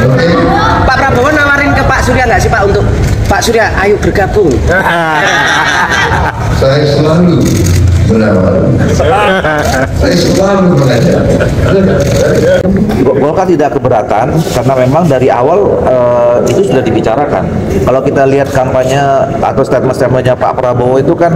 Oke. Pak Prabowo nawarin ke Pak Surya nggak sih Pak untuk Pak Surya ayo bergabung? Saya selalu menawar. Saya selalu mengajak. Golkar tidak keberatan karena memang dari awal itu sudah dibicarakan. Kalau kita lihat kampanye atau statement-statementnya Pak Prabowo itu kan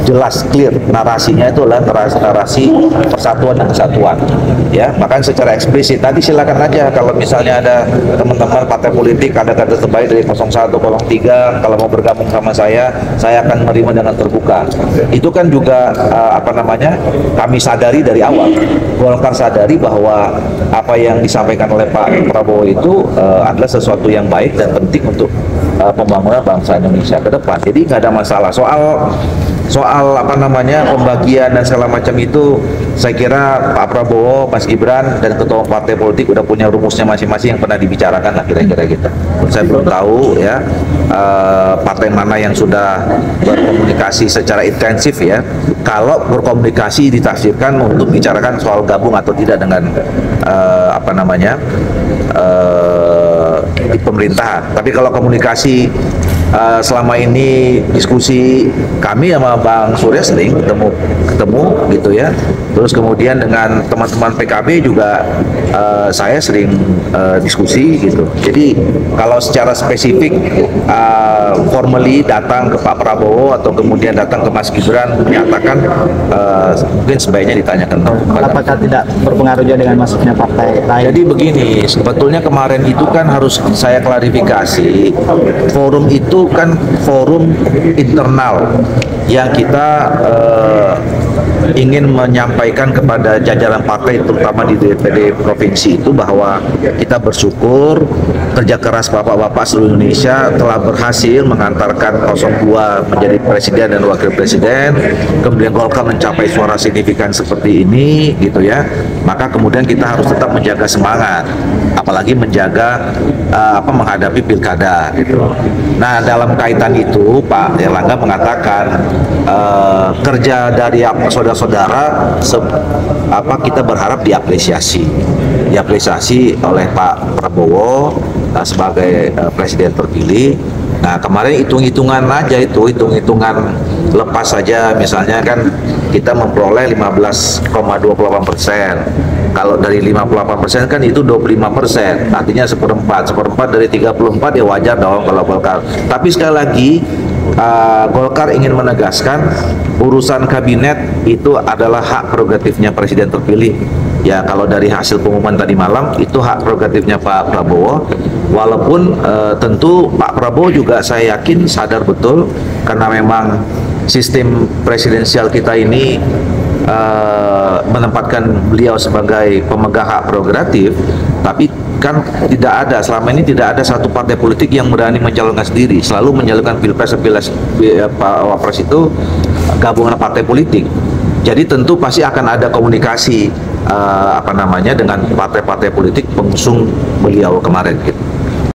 jelas, clear, narasinya itu adalah narasi persatuan dan kesatuan. Ya, bahkan secara eksplisit. Tadi silakan aja kalau misalnya ada teman-teman partai politik ada kader terbaik dari 01, 03, kalau mau bergabung sama saya akan menerima dengan terbuka. Itu kan juga kami sadari dari awal. Golkar sadari bahwa apa yang disampaikan oleh Pak Prabowo itu adalah sesuatu yang baik dan penting untuk pembangunan bangsa Indonesia ke depan. Jadi nggak ada masalah soal pembagian dan segala macam itu. Saya kira Pak Prabowo, Mas Gibran dan ketua partai politik udah punya rumusnya masing-masing yang pernah dibicarakan lah kira-kira gitu. Saya belum tahu ya partai mana yang sudah berkomunikasi secara intensif ya. Kalau berkomunikasi ditafsirkan untuk bicarakan soal gabung atau tidak dengan di pemerintahan. Tapi kalau komunikasi selama ini diskusi kami sama Bang Surya sering ketemu gitu ya. Terus kemudian dengan teman-teman PKB juga saya sering diskusi gitu. Jadi kalau secara spesifik formally datang ke Pak Prabowo atau kemudian datang ke Mas Gibran menyatakan mungkin sebaiknya ditanyakan. Apakah tidak berpengaruh juga dengan masuknya partai lain? Jadi begini, sebetulnya kemarin itu kan harus saya klarifikasi, forum itu kan forum internal yang kita ingin menyampaikan kepada jajaran partai terutama di DPD provinsi itu bahwa kita bersyukur kerja keras bapak-bapak seluruh Indonesia telah berhasil mengantarkan 02 menjadi presiden dan wakil presiden, kemudian Golkar mencapai suara signifikan seperti ini gitu ya. Maka kemudian kita harus tetap menjaga semangat, apalagi menjaga menghadapi pilkada gitu. Nah, dalam kaitan itu Pak Erlangga mengatakan kerja dari saudara-saudara kita berharap diapresiasi oleh Pak Prabowo sebagai presiden terpilih. Nah, kemarin hitung-hitungan lepas saja, misalnya kan kita memperoleh 15,28%. Kalau dari 58% kan itu 25%, artinya seperempat dari 34 ya wajar dong kalau Golkar. Tapi sekali lagi Golkar ingin menegaskan urusan kabinet itu adalah hak prerogatifnya presiden terpilih. Ya, kalau dari hasil pengumuman tadi malam itu hak prerogatifnya Pak Prabowo. Walaupun tentu Pak Prabowo juga saya yakin sadar betul karena memang sistem presidensial kita ini menempatkan beliau sebagai pemegang hak prerogatif, tapi kan selama ini tidak ada satu partai politik yang berani mencalonkan sendiri, selalu mencalonkan pilpres wapres itu gabungan partai politik. Jadi tentu pasti akan ada komunikasi dengan partai-partai politik pengusung beliau kemarin gitu.